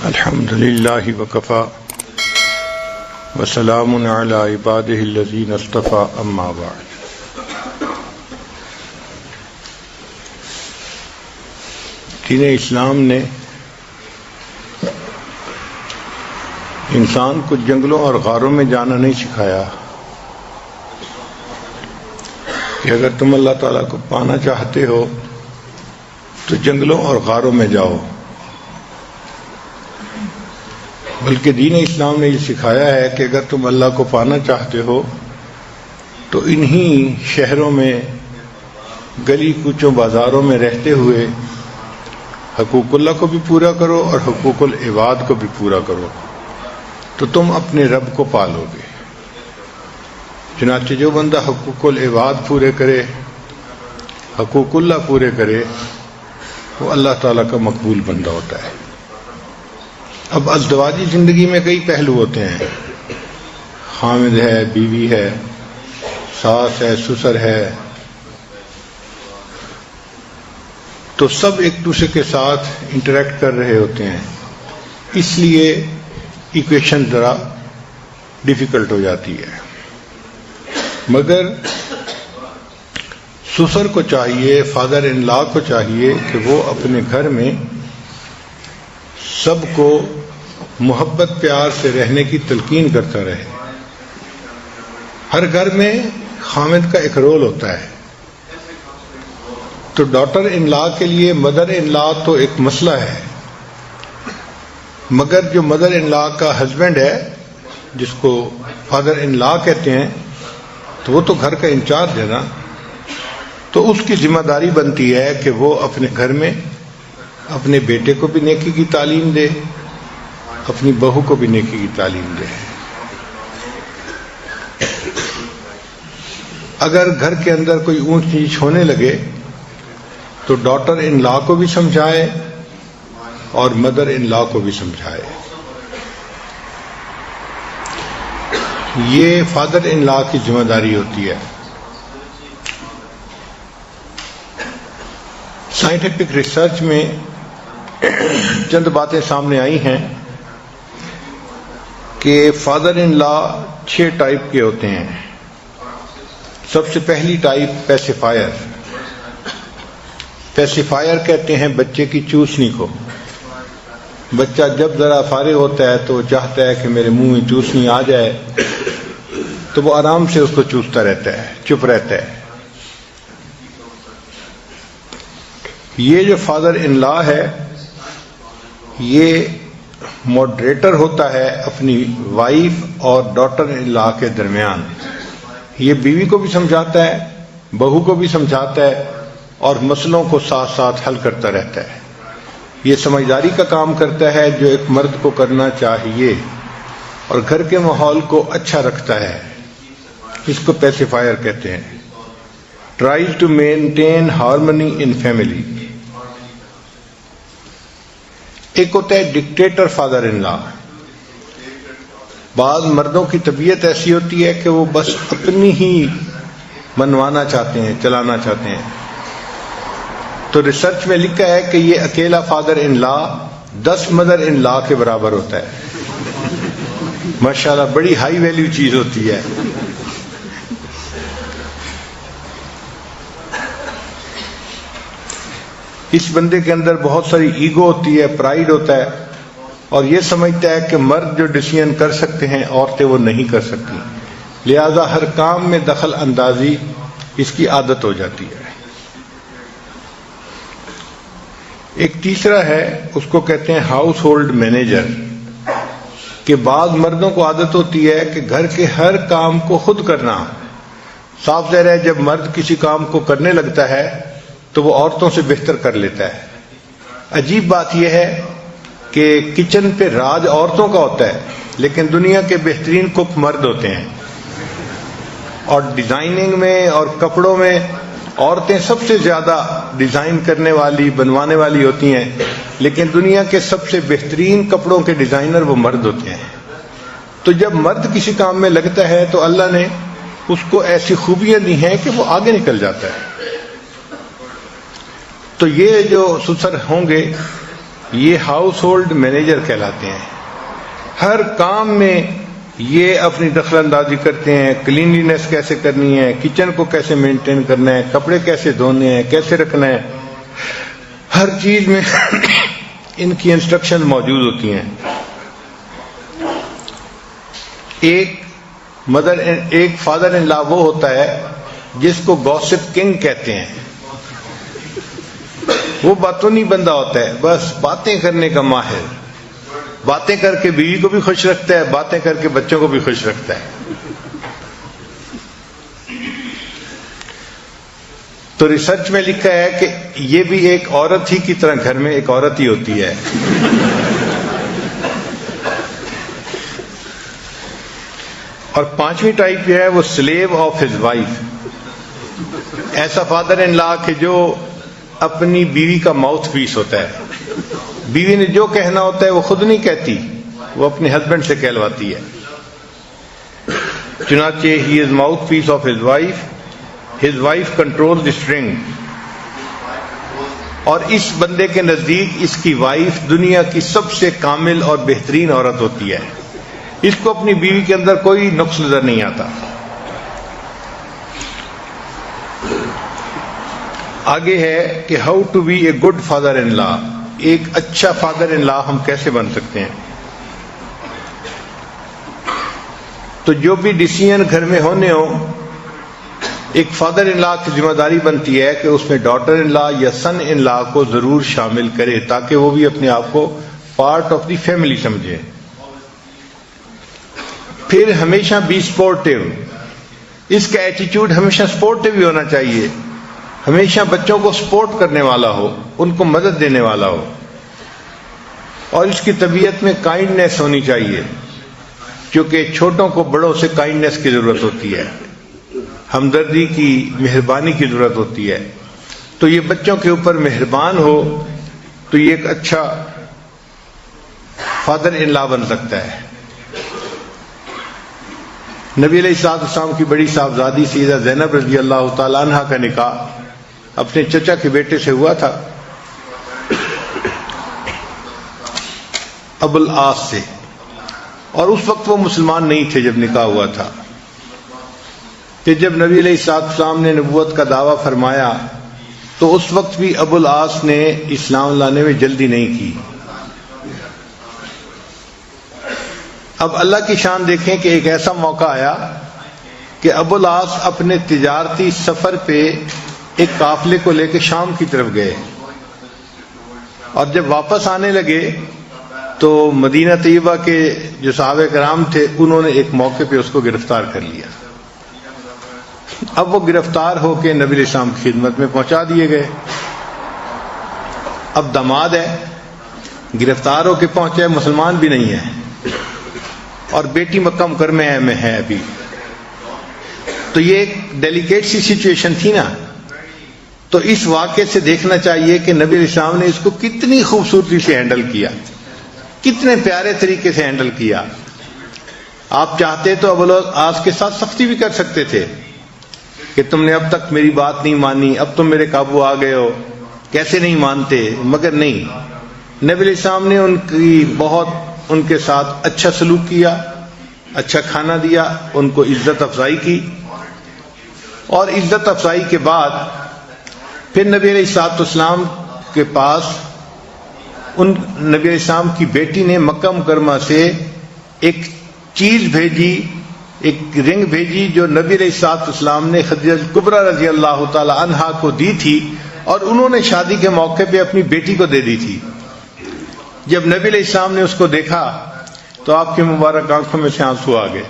الحمد للہ وکفی وسلام علی عبادہ الذین اصطفی اما بعد۔ دین اسلام نے انسان کو جنگلوں اور غاروں میں جانا نہیں سکھایا کہ اگر تم اللہ تعالیٰ کو پانا چاہتے ہو تو جنگلوں اور غاروں میں جاؤ، بلکہ دین اسلام نے یہ سکھایا ہے کہ اگر تم اللہ کو پانا چاہتے ہو تو انہی شہروں میں گلی کوچوں بازاروں میں رہتے ہوئے حقوق اللہ کو بھی پورا کرو اور حقوق العباد کو بھی پورا کرو، تو تم اپنے رب کو پالو گے۔ چنانچہ جو بندہ حقوق العباد پورے کرے، حقوق اللہ پورے کرے، وہ اللہ تعالیٰ کا مقبول بندہ ہوتا ہے۔ اب ازدواجی زندگی میں کئی پہلو ہوتے ہیں، خامد ہے، بیوی ہے، ساس ہے، سسر ہے، تو سب ایک دوسرے کے ساتھ انٹریکٹ کر رہے ہوتے ہیں، اس لیے ایکویشن ذرا ڈیفیکلٹ ہو جاتی ہے۔ مگر سسر کو چاہیے، فادر ان لا کو چاہیے کہ وہ اپنے گھر میں سب کو محبت پیار سے رہنے کی تلقین کرتا رہے۔ ہر گھر میں خامد کا ایک رول ہوتا ہے، تو ڈاٹر ان لا کے لیے مدر ان لا تو ایک مسئلہ ہے، مگر جو مدر ان لا کا ہسبینڈ ہے جس کو فادر ان لا کہتے ہیں، تو وہ تو گھر کا انچارج ہے نا، تو اس کی ذمہ داری بنتی ہے کہ وہ اپنے گھر میں اپنے بیٹے کو بھی نیکی کی تعلیم دے، اپنی بہو کو بھی نیکی کی تعلیم دے۔ اگر گھر کے اندر کوئی اونچ نیچ ہونے لگے تو ڈاٹر ان لا کو بھی سمجھائے اور مدر ان لا کو بھی سمجھائے۔ یہ فادر ان لا کی ذمہ داری ہوتی ہے۔ سائنٹیفک ریسرچ میں چند باتیں سامنے آئی ہیں کہ فادر ان لا 6 ٹائپ کے ہوتے ہیں۔ سب سے پہلی ٹائپ پیسیفائر۔ پیسیفائر کہتے ہیں بچے کی چوسنی کو۔ بچہ جب ذرا فارغ ہوتا ہے تو چاہتا ہے کہ میرے منہ میں چوسنی آ جائے، تو وہ آرام سے اس کو چوستا رہتا ہے، چپ رہتا ہے۔ یہ جو فادر ان لا ہے یہ ماڈریٹر ہوتا ہے اپنی وائف اور ڈاٹر ان لا کے درمیان۔ یہ بیوی کو بھی سمجھاتا ہے، بہو کو بھی سمجھاتا ہے اور مسئلوں کو ساتھ ساتھ حل کرتا رہتا ہے۔ یہ سمجھداری کا کام کرتا ہے جو ایک مرد کو کرنا چاہیے، اور گھر کے ماحول کو اچھا رکھتا ہے۔ اس کو پیسیفائر کہتے ہیں۔ Tries to maintain harmony in family. ایک ہوتا ہے ڈکٹیٹر فادر ان لا۔ بعض مردوں کی طبیعت ایسی ہوتی ہے کہ وہ بس اپنی ہی منوانا چاہتے ہیں، چلانا چاہتے ہیں۔ تو ریسرچ میں لکھا ہے کہ یہ اکیلا فادر ان لا 10 مدر ان لا کے برابر ہوتا ہے۔ ماشاءاللہ بڑی ہائی ویلیو چیز ہوتی ہے۔ اس بندے کے اندر بہت ساری ایگو ہوتی ہے، پرائیڈ ہوتا ہے، اور یہ سمجھتا ہے کہ مرد جو ڈیسیژن کر سکتے ہیں عورتیں وہ نہیں کر سکتی، لہذا ہر کام میں دخل اندازی اس کی عادت ہو جاتی ہے۔ ایک تیسرا ہے، اس کو کہتے ہیں ہاؤس ہولڈ مینیجر، کہ بعض مردوں کو عادت ہوتی ہے کہ گھر کے ہر کام کو خود کرنا۔ صاف ظاہر ہے جب مرد کسی کام کو کرنے لگتا ہے تو وہ عورتوں سے بہتر کر لیتا ہے۔ عجیب بات یہ ہے کہ کچن پہ راج عورتوں کا ہوتا ہے، لیکن دنیا کے بہترین کک مرد ہوتے ہیں، اور ڈیزائننگ میں اور کپڑوں میں عورتیں سب سے زیادہ ڈیزائن کرنے والی، بنوانے والی ہوتی ہیں، لیکن دنیا کے سب سے بہترین کپڑوں کے ڈیزائنر وہ مرد ہوتے ہیں۔ تو جب مرد کسی کام میں لگتا ہے تو اللہ نے اس کو ایسی خوبیاں دی ہیں کہ وہ آگے نکل جاتا ہے۔ تو یہ جو سسر ہوں گے یہ ہاؤس ہولڈ مینیجر کہلاتے ہیں. ہر کام میں یہ اپنی دخل اندازی کرتے ہیں. کلینلینس کیسے کرنی ہے، کچن کو کیسے مینٹین کرنا ہے، کپڑے کیسے دھونے ہیں، کیسے رکھنا ہے، ہر چیز میں ان کی انسٹرکشن موجود ہوتی ہیں. ایک فادر ان لا وہ ہوتا ہے جس کو گوسپ کنگ کہتے ہیں. وہ باتوں نہیں بندہ ہوتا ہے، بس باتیں کرنے کا ماہر. باتیں کر کے بیوی کو بھی خوش رکھتا ہے، باتیں کر کے بچوں کو بھی خوش رکھتا ہے. تو ریسرچ میں لکھا ہے کہ یہ بھی ایک عورت ہی کی طرح گھر میں ایک عورت ہی ہوتی ہے. اور 5ویں ٹائپ جو ہے وہ سلیو آف ہز وائف. ایسا فادر ان لا کہ جو اپنی بیوی کا ماؤتھ پیس ہوتا ہے. بیوی نے جو کہنا ہوتا ہے وہ خود نہیں کہتی، وہ اپنے ہسبینڈ سے کہلواتی ہے. چنانچہ he is mouthpiece of his wife, his wife control the string. اور اس بندے کے نزدیک اس کی وائف دنیا کی سب سے کامل اور بہترین عورت ہوتی ہے. اس کو اپنی بیوی کے اندر کوئی نقص نظر نہیں آتا. آگے ہے کہ how to be a good father in law. ایک اچھا فادر ان لا ہم کیسے بن سکتے ہیں؟ تو جو بھی ڈیسیژن گھر میں ہونے ہو، ایک فادر ان لا کی ذمہ داری بنتی ہے کہ اس میں ڈاٹر ان لا یا سن ان لا کو ضرور شامل کرے تاکہ وہ بھی اپنے آپ کو پارٹ آف دی فیملی سمجھے. پھر ہمیشہ بی سپورٹیو. اس کا ایٹیٹیوڈ ہمیشہ سپورٹیو ہی ہونا چاہیے. ہمیشہ بچوں کو سپورٹ کرنے والا ہو، ان کو مدد دینے والا ہو. اور اس کی طبیعت میں کائنڈنیس ہونی چاہیے، کیونکہ چھوٹوں کو بڑوں سے کائنڈنیس کی ضرورت ہوتی ہے، ہمدردی کی، مہربانی کی ضرورت ہوتی ہے. تو یہ بچوں کے اوپر مہربان ہو تو یہ ایک اچھا فادر ان لا بن سکتا ہے. نبی علیہ الصلوۃ والسلام کی بڑی صاحبزادی سیدہ زینب رضی اللہ تعالیٰ عنہ کا نکاح اپنے چچا کے بیٹے سے ہوا تھا، ابو العاص سے. اور اس وقت وہ مسلمان نہیں تھے جب نکاح ہوا تھا. کہ جب نبی علیہ الصلوۃ والسلام نے نبوت کا دعویٰ فرمایا تو اس وقت بھی ابو العاص نے اسلام لانے میں جلدی نہیں کی. اب اللہ کی شان دیکھیں کہ ایک ایسا موقع آیا کہ ابو العاص اپنے تجارتی سفر پہ ایک قافلے کو لے کے شام کی طرف گئے، اور جب واپس آنے لگے تو مدینہ طیبہ کے جو صحابہ کرام تھے انہوں نے ایک موقع پہ اس کو گرفتار کر لیا. اب وہ گرفتار ہو کے نبی علیہ السلام کی خدمت میں پہنچا دیے گئے. اب داماد ہے، گرفتار ہو کے پہنچے، مسلمان بھی نہیں ہے، اور بیٹی مکہ مکرمہ میں ہے ابھی. تو یہ ایک ڈیلیکیٹ سی سچویشن تھی نا. تو اس واقعے سے دیکھنا چاہیے کہ نبی علیہ السلام نے اس کو کتنی خوبصورتی سے ہینڈل کیا، کتنے پیارے طریقے سے ہینڈل کیا. آپ چاہتے تو ابو العاص کے ساتھ سختی بھی کر سکتے تھے کہ تم نے اب تک میری بات نہیں مانی، اب تم میرے قابو آ گئے ہو، کیسے نہیں مانتے. مگر نہیں، نبی علیہ السلام نے ان کے ساتھ اچھا سلوک کیا، اچھا کھانا دیا، ان کو عزت افزائی کی. اور عزت افزائی کے بعد پھر نبی علیہ الصلوۃ والسلام کے پاس نبی علیہ السلام کی بیٹی نے مکہ مکرمہ سے ایک چیز بھیجی، ایک رنگ بھیجی جو نبی علیہ الصلوۃ والسلام نے خدیجہ کبریٰ رضی اللہ تعالی عنہا کو دی تھی، اور انہوں نے شادی کے موقع پہ اپنی بیٹی کو دے دی تھی. جب نبی علیہ السلام نے اس کو دیکھا تو آپ کے مبارک آنکھوں میں سے آنسو آ گئے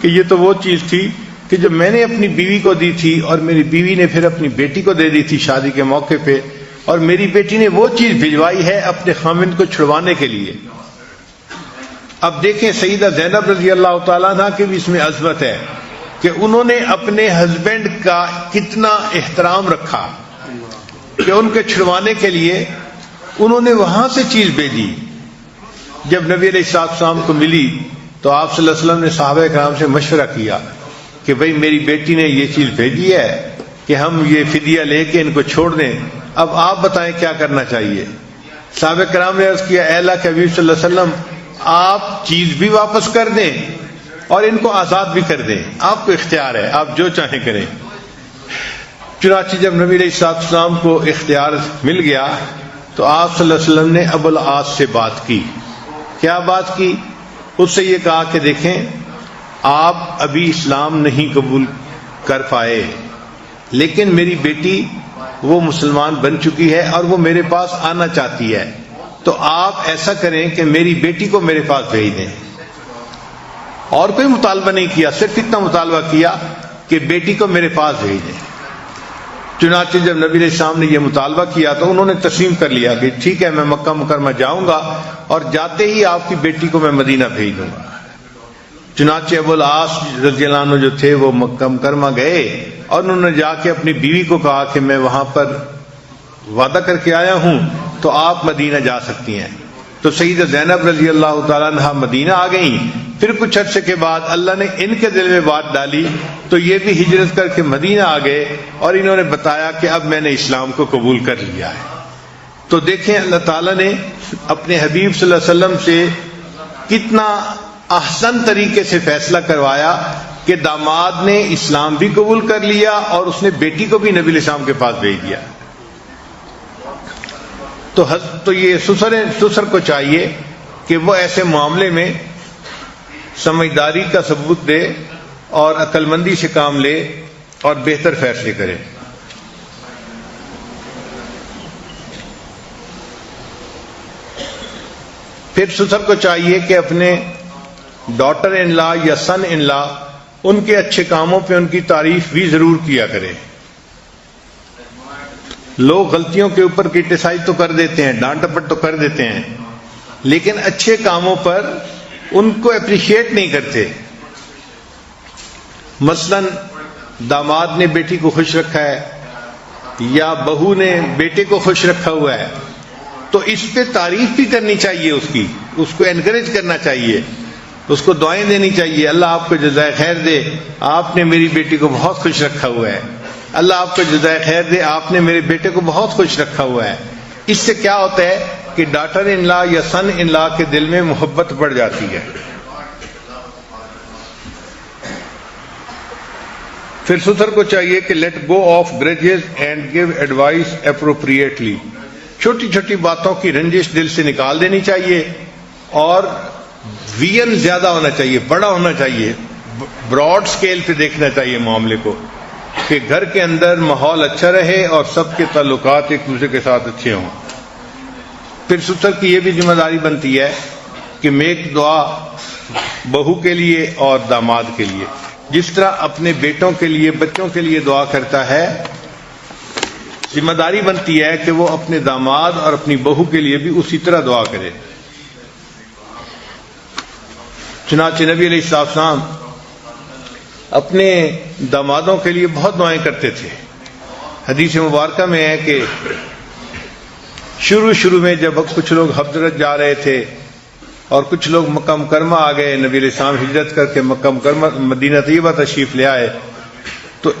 کہ یہ تو وہ چیز تھی کہ جب میں نے اپنی بیوی کو دی تھی اور میری بیوی نے پھر اپنی بیٹی کو دے دی تھی شادی کے موقع پہ، اور میری بیٹی نے وہ چیز بھجوائی ہے اپنے خامند کو چھڑوانے کے لیے. اب دیکھیں سیدہ زینب رضی اللہ تعالیٰ عنہ کے بھی اس میں عظمت ہے کہ انہوں نے اپنے ہسبینڈ کا کتنا احترام رکھا کہ ان کے چھڑوانے کے لیے انہوں نے وہاں سے چیز بھیجی. جب نبی علیہ السلام کو ملی تو آپ صلی اللہ علیہ وسلم نے صحابہ کرام سے مشورہ کیا کہ بھئی میری بیٹی نے یہ چیز بھیجی ہے کہ ہم یہ فدیہ لے کے ان کو چھوڑ دیں، اب آپ بتائیں کیا کرنا چاہیے. صحابہ کرام نے عرض کیا اے اللہ کے حبیب صلی اللہ علیہ وسلم آپ چیز بھی واپس کر دیں اور ان کو آزاد بھی کر دیں، آپ کو اختیار ہے، آپ جو چاہیں کریں۔ چنانچہ جب نبی علیہ السلام کو اختیار مل گیا تو آپ صلی اللہ علیہ وسلم نے ابو العاص سے بات کی۔ کیا بات کی؟ اس سے یہ کہا کہ دیکھیں آپ ابھی اسلام نہیں قبول کر پائے، لیکن میری بیٹی وہ مسلمان بن چکی ہے اور وہ میرے پاس آنا چاہتی ہے، تو آپ ایسا کریں کہ میری بیٹی کو میرے پاس بھیج دیں۔ اور کوئی مطالبہ نہیں کیا، صرف اتنا مطالبہ کیا کہ بیٹی کو میرے پاس بھیج دیں۔ چنانچہ جب نبی علیہ السلام نے یہ مطالبہ کیا تو انہوں نے تسلیم کر لیا کہ ٹھیک ہے میں مکہ مکرمہ جاؤں گا اور جاتے ہی آپ کی بیٹی کو میں مدینہ بھیج دوں گا۔ چنانچہ ابو العاص رضی اللہ عنہ جو تھے وہ مکہ مکرمہ گئے اور انہوں نے جا کے اپنی بیوی کو کہا کہ میں وہاں پر وعدہ کر کے آیا ہوں تو آپ مدینہ جا سکتی ہیں۔ تو سیدہ زینب رضی اللہ تعالیٰ عنہا مدینہ آ گئیں۔ پھر کچھ عرصے کے بعد اللہ نے ان کے دل میں بات ڈالی تو یہ بھی ہجرت کر کے مدینہ آ گئے اور انہوں نے بتایا کہ اب میں نے اسلام کو قبول کر لیا ہے۔ تو دیکھیں اللہ تعالیٰ نے اپنے حبیب صلی اللہ علیہ وسلم سے کتنا احسن طریقے سے فیصلہ کروایا کہ داماد نے اسلام بھی قبول کر لیا اور اس نے بیٹی کو بھی نبی علیہ السلام کے پاس بھیج دیا۔ تو یہ سسر کو چاہیے کہ وہ ایسے معاملے میں سمجھداری کا ثبوت دے اور عقل مندی سے کام لے اور بہتر فیصلے کرے۔ پھر سسر کو چاہیے کہ اپنے ڈاٹر ان لا یا سن ان لا ان کے اچھے کاموں پہ ان کی تعریف بھی ضرور کیا کرے۔ لوگ غلطیوں کے اوپر کرٹیسائز تو کر دیتے ہیں، ڈانٹ ڈپٹ تو کر دیتے ہیں، لیکن اچھے کاموں پر ان کو اپریشیٹ نہیں کرتے۔ مثلا داماد نے بیٹی کو خوش رکھا ہے یا بہو نے بیٹے کو خوش رکھا ہوا ہے تو اس پہ تعریف بھی کرنی چاہیے، اس کو انکریج کرنا چاہیے، اس کو دعائیں دینی چاہیے، اللہ آپ کو جزائے خیر دے، آپ نے میری بیٹی کو بہت خوش رکھا ہوا ہے، اللہ آپ کو جزائے خیر دے، آپ نے میرے بیٹے کو بہت خوش رکھا ہوا ہے۔ اس سے کیا ہوتا ہے کہ ڈاٹر ان لا یا سن ان لا کے دل میں محبت بڑھ جاتی ہے۔ پھر سسر کو چاہیے کہ let go of grudges and give advice appropriately, چھوٹی چھوٹی باتوں کی رنجش دل سے نکال دینی چاہیے اور ویژن زیادہ ہونا چاہیے، بڑا ہونا چاہیے، براڈ سکیل پہ دیکھنا چاہیے معاملے کو کہ گھر کے اندر ماحول اچھا رہے اور سب کے تعلقات ایک دوسرے کے ساتھ اچھے ہوں۔ پھر سسر کی یہ بھی ذمہ داری بنتی ہے کہ میک دعا بہو کے لیے اور داماد کے لیے، جس طرح اپنے بیٹوں کے لیے بچوں کے لیے دعا کرتا ہے، ذمہ داری بنتی ہے کہ وہ اپنے داماد اور اپنی بہو کے لیے بھی اسی طرح دعا کرے۔ چنانچہ نبی علیہ السلام اپنے دامادوں کے لیے بہت دعائیں کرتے تھے۔ حدیث مبارکہ میں ہے کہ شروع میں جب کچھ لوگ حضرت جا رہے تھے اور کچھ لوگ مکہ مکرمہ آ گئے، نبی علیہ السلام ہجرت کر کے مکہ مکرمہ مدینہ طیبہ تشریف لے آئے، تو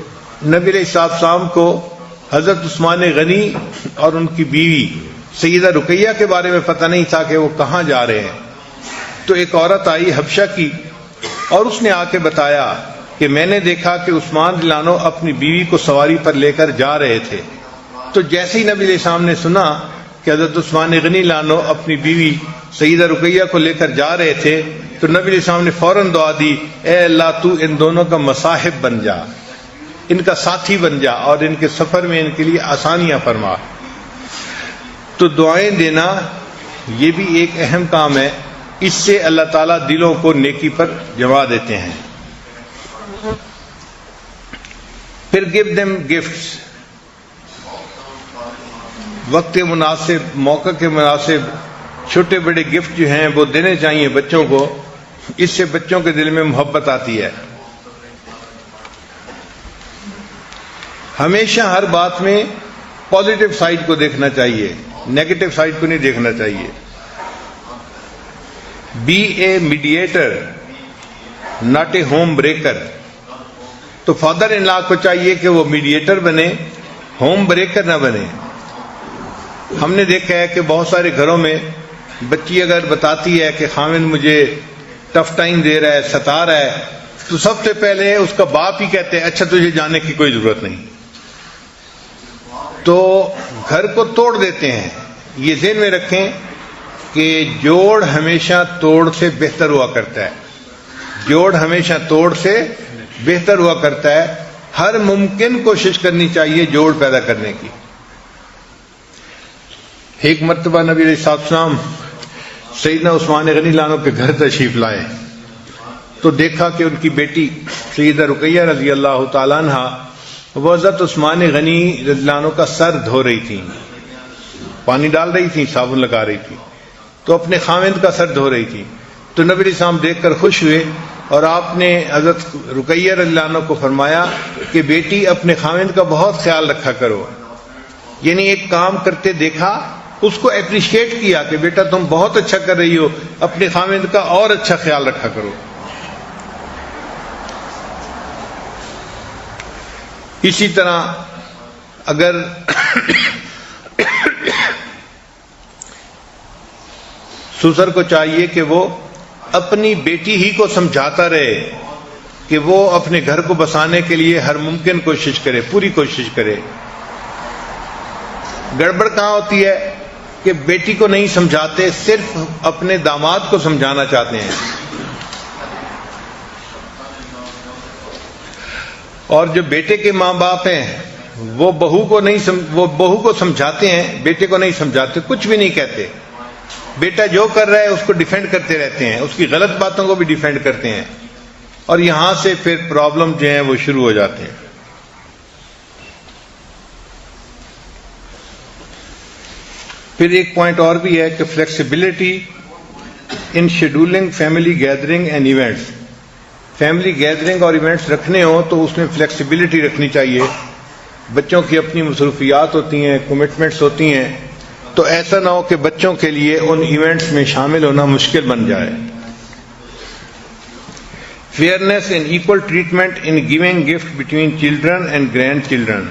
نبی علیہ السلام کو حضرت عثمان غنی اور ان کی بیوی سیدہ رقیہ کے بارے میں پتہ نہیں تھا کہ وہ کہاں جا رہے ہیں۔ تو ایک عورت آئی حبشہ کی اور اس نے آ کے بتایا کہ میں نے دیکھا کہ عثمان رضی اللہ عنہ اپنی بیوی کو سواری پر لے کر جا رہے تھے۔ تو جیسے ہی نبی علیہ السلام نے سنا کہ حضرت عثمان غنی رضی اللہ عنہ اپنی بیوی سیدہ رقیہ کو لے کر جا رہے تھے تو نبی علیہ السلام نے فوراً دعا دی، اے اللہ تو ان دونوں کا مصاحب بن جا، ان کا ساتھی بن جا اور ان کے سفر میں ان کے لیے آسانیاں فرما۔ تو دعائیں دینا یہ بھی ایک اہم کام ہے، اس سے اللہ تعالیٰ دلوں کو نیکی پر جما دیتے ہیں۔ پھر give them gifts، وقت کے مناسب، موقع کے مناسب چھوٹے بڑے گفٹ جو ہیں وہ دینے چاہیے بچوں کو، اس سے بچوں کے دل میں محبت آتی ہے۔ ہمیشہ ہر بات میں پازیٹو سائڈ کو دیکھنا چاہیے، نیگیٹو سائڈ کو نہیں دیکھنا چاہیے۔ Be a mediator not a home breaker, تو فادر ان لا کو چاہیے کہ وہ میڈیٹر بنے، ہوم بریکر نہ بنے۔ ہم نے دیکھا ہے کہ بہت سارے گھروں میں بچی اگر بتاتی ہے کہ خاوند مجھے ٹف ٹائم دے رہا ہے، ستا رہا ہے، تو سب سے پہلے اس کا باپ ہی کہتے ہیں اچھا تجھے جانے کی کوئی ضرورت نہیں، تو گھر کو توڑ دیتے ہیں۔ یہ ذہن میں رکھیں کہ جوڑ ہمیشہ توڑ سے بہتر ہوا کرتا ہے، جوڑ ہمیشہ توڑ سے بہتر ہوا کرتا ہے۔ ہر ممکن کوشش کرنی چاہیے جوڑ پیدا کرنے کی۔ ایک مرتبہ نبی علیہ السلام سیدنا عثمان غنی لانو کے گھر تشریف لائے تو دیکھا کہ ان کی بیٹی سیدہ رقیہ رضی اللہ تعالیٰ عنہ وہ حضرت عثمان غنی رضی اللہ عنہ کا سر دھو رہی تھی، پانی ڈال رہی تھی، صابن لگا رہی تھی، تو اپنے خاوند کا سر دھو رہی تھی۔ تو نبی علیہ السلام دیکھ کر خوش ہوئے اور آپ نے حضرت رقیہ رضی اللہ عنہ کو فرمایا کہ بیٹی اپنے خاوند کا بہت خیال رکھا کرو، یعنی ایک کام کرتے دیکھا، اس کو اپریشیٹ کیا کہ بیٹا تم بہت اچھا کر رہی ہو، اپنے خاوند کا اور اچھا خیال رکھا کرو۔ اسی طرح اگر سسر کو چاہیے کہ وہ اپنی بیٹی ہی کو سمجھاتا رہے کہ وہ اپنے گھر کو بسانے کے لیے ہر ممکن کوشش کرے، پوری کوشش کرے۔ گڑبڑ کہاں ہوتی ہے کہ بیٹی کو نہیں سمجھاتے، صرف اپنے داماد کو سمجھانا چاہتے ہیں، اور جو بیٹے کے ماں باپ ہیں وہ بہو کو سمجھاتے ہیں، بیٹے کو نہیں سمجھاتے، کچھ بھی نہیں کہتے۔ بیٹا جو کر رہا ہے اس کو ڈیفینڈ کرتے رہتے ہیں، اس کی غلط باتوں کو بھی ڈیفینڈ کرتے ہیں، اور یہاں سے پھر پرابلم جو ہیں وہ شروع ہو جاتے ہیں۔ پھر ایک پوائنٹ اور بھی ہے کہ flexibility in scheduling family gathering and events, family gathering اور ایونٹس رکھنے ہوں تو اس میں فلیکسیبلٹی رکھنی چاہیے۔ بچوں کی اپنی مصروفیات ہوتی ہیں، کمٹمنٹس ہوتی ہیں، تو ایسا نہ ہو کہ بچوں کے لیے ان ایونٹس میں شامل ہونا مشکل بن جائے۔ Fairness and equal treatment in giving gift between children and grand children,